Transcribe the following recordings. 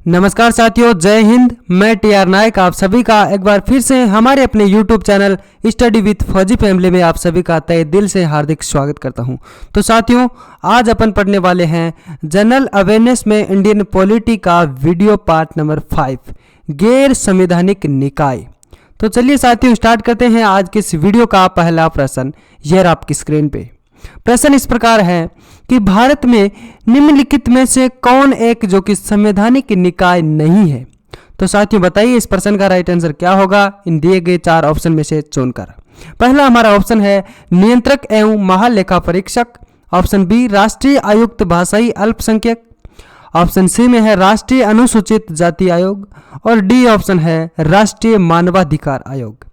नमस्कार साथियों, जय हिंद। मैं टीआर नायक आप सभी का एक बार फिर से हमारे अपने यूट्यूब चैनल स्टडी विथ फौजी फैमिली में आप सभी का तहे दिल से हार्दिक स्वागत करता हूं। तो साथियों, आज अपन पढ़ने वाले हैं जनरल अवेयरनेस में इंडियन पॉलिटी का वीडियो पार्ट नंबर 5, गैर संवैधानिक निकाय। तो चलिए साथियों, स्टार्ट करते हैं आज के इस वीडियो का पहला प्रश्न। यह आपकी स्क्रीन पे प्रश्न इस प्रकार है कि भारत में निम्नलिखित में से कौन एक जो कि संवैधानिक निकाय नहीं है। तो साथियों बताइए इस प्रश्न का राइट आंसर क्या होगा इन दिए गए 4 ऑप्शन में से चुनकर। पहला हमारा ऑप्शन है नियंत्रक एवं महालेखा परीक्षक। ऑप्शन बी राष्ट्रीय आयुक्त भाषाई अल्पसंख्यक। ऑप्शन सी में है राष्ट्रीय अनुसूचित जाति आयोग और डी ऑप्शन है राष्ट्रीय मानवाधिकार आयोग।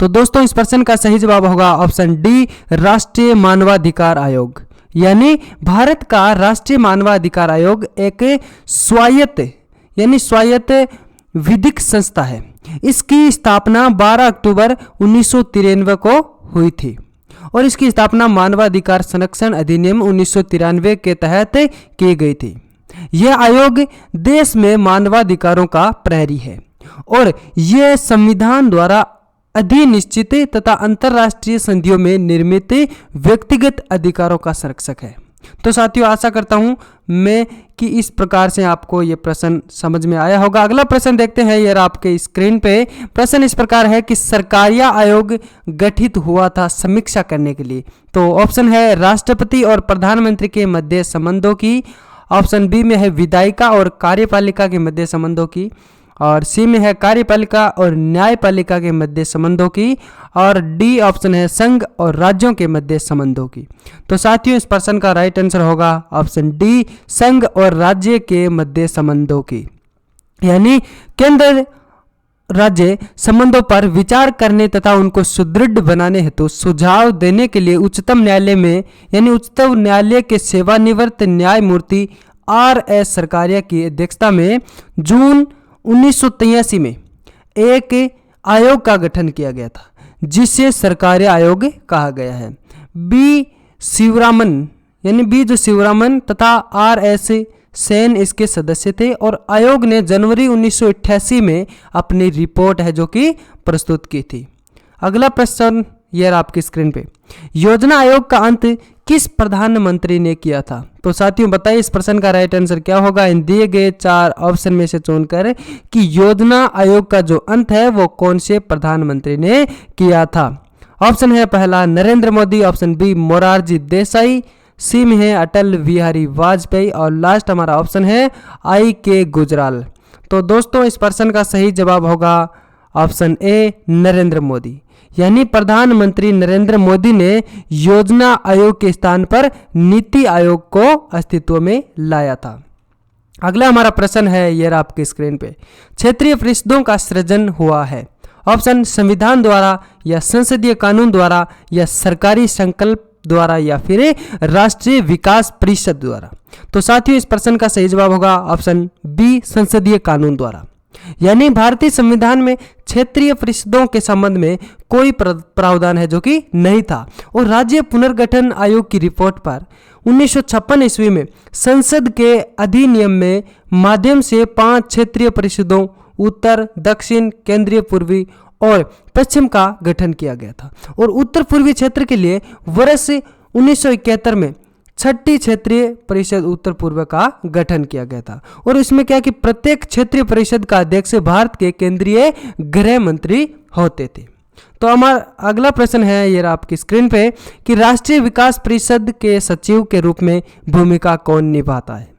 तो दोस्तों इस प्रश्न का सही जवाब होगा ऑप्शन डी राष्ट्रीय मानवाधिकार आयोग। यानी भारत का राष्ट्रीय मानवाधिकार आयोग एक स्वायत्त विधिक संस्था है। इसकी स्थापना 12 अक्टूबर 1993 को हुई थी और इसकी स्थापना मानवाधिकार संरक्षण अधिनियम 1993 के तहत की गई थी। यह आयोग देश में मानवाधिकारों का प्रहरी है और यह संविधान द्वारा अधिनिश्चित तथा अंतर्राष्ट्रीय संधियों में निर्मित व्यक्तिगत अधिकारों का संरक्षक है। तो साथियों आशा करता हूं मैं कि इस प्रकार से आपको ये प्रश्न समझ में आया होगा। अगला प्रश्न देखते हैं, यह आपके स्क्रीन पे प्रश्न इस प्रकार है कि सरकारिया आयोग गठित हुआ था समीक्षा करने के लिए। तो ऑप्शन है राष्ट्रपति और प्रधानमंत्री के मध्य संबंधों की। ऑप्शन बी में है विधायिका और कार्यपालिका के मध्य संबंधों की और सी में है कार्यपालिका और न्यायपालिका के मध्य संबंधों की और डी ऑप्शन है संघ और राज्यों के मध्य संबंधों की। तो साथियों इस प्रश्न का राइट आंसर होगा ऑप्शन डी संघ और राज्य के मध्य संबंधों की। यानी केंद्र राज्य संबंधों पर विचार करने तथा उनको सुदृढ़ बनाने हेतु सुझाव देने के लिए उच्चतम न्यायालय में यानी उच्चतम न्यायालय के सेवानिवृत्त न्यायमूर्ति RS सरकारिया की अध्यक्षता में जून 1983 में एक आयोग का गठन किया गया था जिसे सरकारी आयोग कहा गया है। बी जो शिवरामन तथा RS सेन इसके सदस्य थे और आयोग ने जनवरी 1988 में अपनी रिपोर्ट है जो कि प्रस्तुत की थी। अगला प्रश्न यह आपकी स्क्रीन पे, योजना आयोग का अंत किस प्रधानमंत्री ने किया था। तो साथियों बताइए इस प्रश्न का राइट आंसर क्या होगा इन दिए गए 4 ऑप्शन में से चुनकर कि योजना आयोग का जो अंत है वो कौन से प्रधानमंत्री ने किया था। ऑप्शन है पहला नरेंद्र मोदी, ऑप्शन बी मोरारजी देसाई, सी में है अटल बिहारी वाजपेयी और लास्ट हमारा ऑप्शन है IK गुजराल। तो दोस्तों इस प्रश्न का सही जवाब होगा ऑप्शन ए नरेंद्र मोदी। यानी प्रधानमंत्री नरेंद्र मोदी ने योजना आयोग के स्थान पर नीति आयोग को अस्तित्व में लाया था। अगला हमारा प्रश्न है यह आपके स्क्रीन पे, क्षेत्रीय परिषदों का सृजन हुआ है। ऑप्शन संविधान द्वारा या संसदीय कानून द्वारा या सरकारी संकल्प द्वारा या फिर राष्ट्रीय विकास परिषद द्वारा। तो साथियों इस प्रश्न का सही जवाब होगा ऑप्शन बी संसदीय कानून द्वारा। यानी भारतीय संविधान में क्षेत्रीय परिषदों के संबंध में कोई प्रावधान है जो कि नहीं था और राज्य पुनर्गठन आयोग की रिपोर्ट पर 1956 ईस्वी में संसद के अधिनियम में माध्यम से 5 क्षेत्रीय परिषदों उत्तर, दक्षिण, केंद्रीय, पूर्वी और पश्चिम का गठन किया गया था और उत्तर पूर्वी क्षेत्र के लिए वर्ष 1971 में 6ठी क्षेत्रीय परिषद उत्तर पूर्व का गठन किया गया था और इसमें क्या कि प्रत्येक क्षेत्रीय परिषद का अध्यक्ष भारत के केंद्रीय गृह मंत्री होते थे। तो हमारा अगला प्रश्न है ये आपकी स्क्रीन पे कि राष्ट्रीय विकास परिषद के सचिव के रूप में भूमिका कौन निभाता है।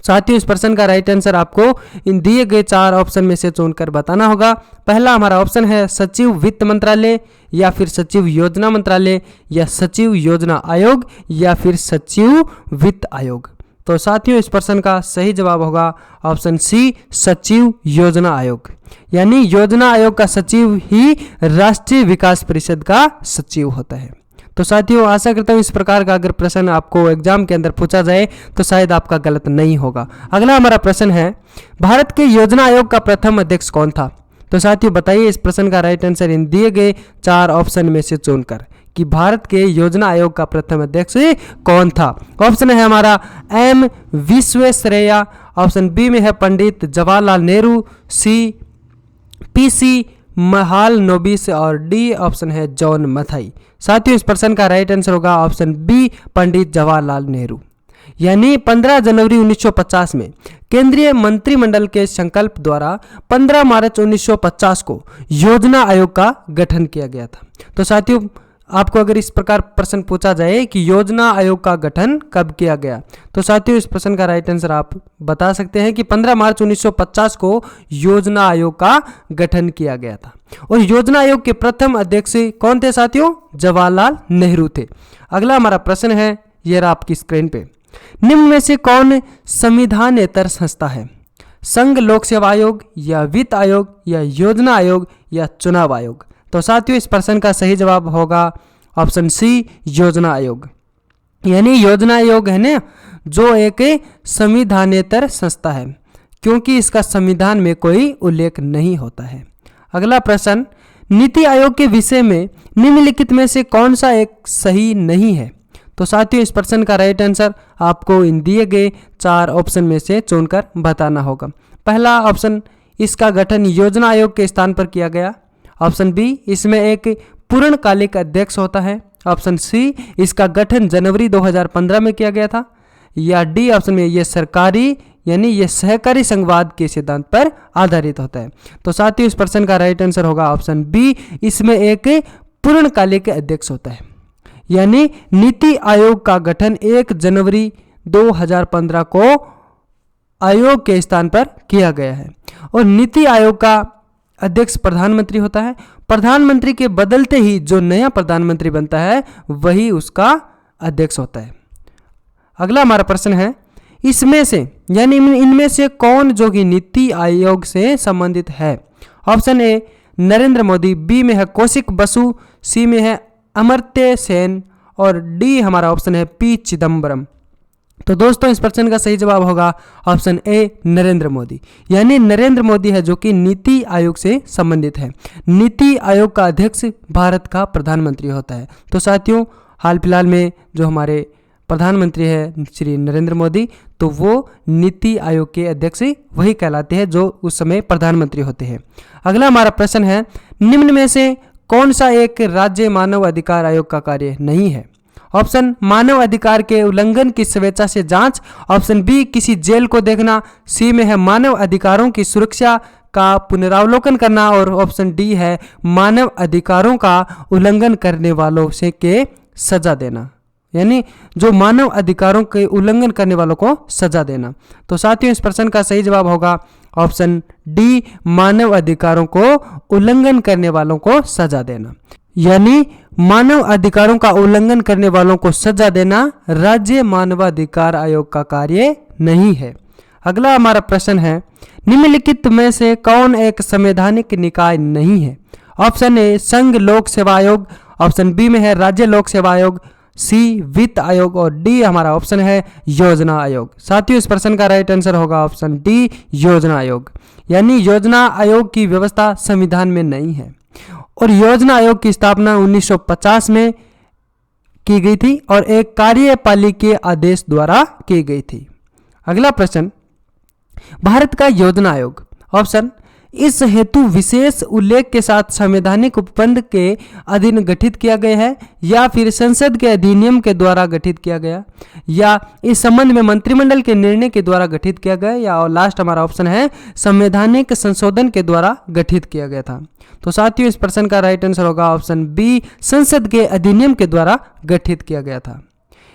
साथियों इस प्रश्न का राइट आंसर आपको इन दिए गए 4 ऑप्शन में से चुनकर बताना होगा। पहला हमारा ऑप्शन है सचिव वित्त मंत्रालय या फिर सचिव योजना मंत्रालय या सचिव योजना आयोग या फिर सचिव वित्त आयोग। तो साथियों इस प्रश्न का सही जवाब होगा ऑप्शन सी सचिव योजना आयोग। यानी योजना आयोग का सचिव ही राष्ट्रीय विकास परिषद का सचिव होता है। तो साथियों आशा करता हूँ इस प्रकार का अगर प्रश्न आपको एग्जाम के अंदर पूछा जाए तो शायद आपका गलत नहीं होगा। अगला हमारा प्रश्न है भारत के योजना आयोग का प्रथम अध्यक्ष कौन था। तो साथियों बताइए इस प्रश्न का राइट आंसर इन दिए गए 4 ऑप्शन में से चुनकर कि भारत के योजना आयोग का प्रथम अध्यक्ष कौन था। ऑप्शन है हमारा एम विश्वेश्वरैया, ऑप्शन बी में है पंडित जवाहरलाल नेहरू, सी पीसी महालनोबिस और डी ऑप्शन है जॉन मथाई। साथियों इस प्रश्न का राइट आंसर होगा ऑप्शन बी पंडित जवाहरलाल नेहरू। यानी 15 जनवरी 1950 में केंद्रीय मंत्रिमंडल के संकल्प द्वारा 15 मार्च 1950 को योजना आयोग का गठन किया गया था। तो साथियों आपको अगर इस प्रकार प्रश्न पूछा जाए कि योजना आयोग का गठन कब किया गया, तो साथियों इस प्रश्न का राइट आंसर आप बता सकते हैं कि 15 मार्च 1950 को योजना आयोग का गठन किया गया था। और योजना आयोग के प्रथम अध्यक्ष कौन थे साथियों? जवाहरलाल नेहरू थे। अगला हमारा प्रश्न है, ये रहा आपकी स्क्रीन पे, निम्न में से कौन संविधानेतर संस्था है? संघ लोक सेवा आयोग या वित्त आयोग या योजना आयोग या चुनाव आयोग? तो साथियों इस प्रश्न का सही जवाब होगा ऑप्शन सी योजना आयोग। यानी योजना आयोग है ना जो एक संविधानेतर संस्था है, क्योंकि इसका संविधान में कोई उल्लेख नहीं होता है। अगला प्रश्न, नीति आयोग के विषय में निम्नलिखित में से कौन सा एक सही नहीं है? तो साथियों इस प्रश्न का राइट आंसर आपको इन दिए गए 4 ऑप्शन में से चुनकर बताना होगा। पहला ऑप्शन, इसका गठन योजना आयोग के स्थान पर किया गया। ऑप्शन बी, इसमें एक पूर्णकालिक अध्यक्ष होता है। ऑप्शन सी, इसका गठन जनवरी 2015 में किया गया था। या डी ऑप्शन में ये सरकारी यानी ये सहकारी संघवाद के सिद्धांत पर आधारित होता है। तो साथियों इस प्रश्न का राइट आंसर होगा ऑप्शन बी, इसमें एक पूर्णकालिक अध्यक्ष होता है। यानी नीति आयोग का गठन 1 जनवरी 2015 को आयोग के स्थान पर किया गया है। और नीति आयोग का अध्यक्ष प्रधानमंत्री होता है। प्रधानमंत्री के बदलते ही जो नया प्रधानमंत्री बनता है वही उसका अध्यक्ष होता है। अगला हमारा प्रश्न है, इसमें से यानी इनमें से कौन जो कि नीति आयोग से संबंधित है? Option A Narendra Modi, B में है कौशिक बसु, सी में है अमर्त्य सेन और डी हमारा ऑप्शन है पी चिदम्बरम। तो दोस्तों इस प्रश्न का सही जवाब होगा ऑप्शन ए नरेंद्र मोदी। यानी नरेंद्र मोदी है जो कि नीति आयोग से संबंधित है। नीति आयोग का अध्यक्ष भारत का प्रधानमंत्री होता है। तो साथियों हाल फिलहाल में जो हमारे प्रधानमंत्री है श्री नरेंद्र मोदी, तो वो नीति आयोग के अध्यक्ष वही कहलाते हैं जो उस समय प्रधानमंत्री होते हैं। अगला हमारा प्रश्न है, निम्न में से कौन सा एक राज्य मानव अधिकार आयोग का कार्य नहीं है? ऑप्शन, मानव अधिकार के उल्लंघन की स्वेच्छा से जांच। ऑप्शन बी, किसी जेल को देखना। सी में है मानव अधिकारों की सुरक्षा का पुनरावलोकन करना। और ऑप्शन डी है मानव अधिकारों का उल्लंघन करने वालों से के सजा देना। यानी जो मानव अधिकारों के उल्लंघन करने वालों को सजा देना। तो साथियों इस प्रश्न का सही जवाब होगा ऑप्शन डी, मानव अधिकारों को उल्लंघन करने वालों को सजा देना। यानी मानव अधिकारों का उल्लंघन करने वालों को सजा देना राज्य मानवाधिकार आयोग का कार्य नहीं है। अगला हमारा प्रश्न है, निम्नलिखित में से कौन एक संवैधानिक निकाय नहीं है? ऑप्शन ए संघ लोक सेवा आयोग, ऑप्शन बी में है राज्य लोक सेवा आयोग, सी वित्त आयोग और डी हमारा ऑप्शन है योजना आयोग। साथियों इस प्रश्न का राइट आंसर होगा ऑप्शन डी योजना आयोग। यानी योजना आयोग की व्यवस्था संविधान में नहीं है और योजना आयोग की स्थापना 1950 में की गई थी और एक कार्यपालिकीय आदेश द्वारा की गई थी। अगला प्रश्न, भारत का योजना आयोग ऑप्शन इस हेतु विशेष उल्लेख के साथ संवैधानिक उपबंध के अधीन गठित किया गया है या फिर संसद के अधिनियम के द्वारा गठित किया गया या इस संबंध में मंत्रिमंडल के निर्णय के द्वारा गठित किया गया या और लास्ट हमारा ऑप्शन है संवैधानिक संशोधन के द्वारा गठित किया गया था। तो साथियों इस प्रश्न का राइट आंसर होगा ऑप्शन बी, संसद के अधिनियम के द्वारा गठित किया गया था।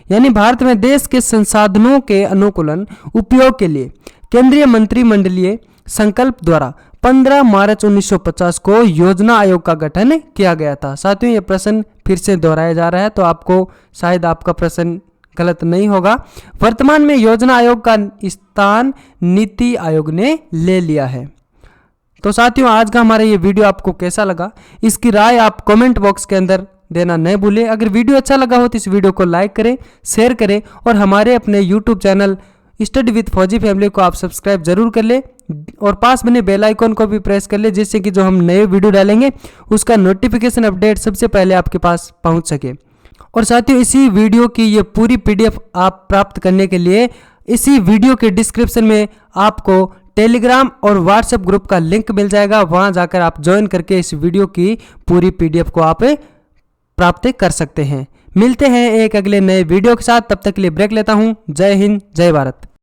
यानी भारत में देश के संसाधनों के अनुकूलन उपयोग के लिए केंद्रीय मंत्रिमंडलीय संकल्प द्वारा 15 मार्च 1950 को योजना आयोग का गठन किया गया था। साथियों ये प्रश्न फिर से दोहराया जा रहा है तो आपको शायद आपका प्रश्न गलत नहीं होगा। वर्तमान में योजना आयोग का स्थान नीति आयोग ने ले लिया है। तो साथियों आज का हमारा ये वीडियो आपको कैसा लगा, इसकी राय आप कमेंट बॉक्स के अंदर देना न भूलें। अगर वीडियो अच्छा लगा हो तो इस वीडियो को लाइक करें, शेयर करें और हमारे अपने यूट्यूब चैनल स्टडी विद फौजी फैमिली को आप सब्सक्राइब जरूर कर ले और पास बने बेल आइकन को भी प्रेस कर ले, जिससे कि जो हम नए वीडियो डालेंगे उसका नोटिफिकेशन अपडेट सबसे पहले आपके पास पहुंच सके। और साथियों, इसी वीडियो की ये पूरी PDF आप प्राप्त करने के लिए इसी वीडियो के डिस्क्रिप्शन में आपको टेलीग्राम और व्हाट्सएप ग्रुप का लिंक मिल जाएगा। वहां जाकर आप ज्वाइन करके इस वीडियो की पूरी PDF को आप प्राप्त कर सकते हैं। मिलते हैं एक अगले नए वीडियो के साथ, तब तक के लिए ब्रेक लेता हूं। जय हिंद, जय भारत।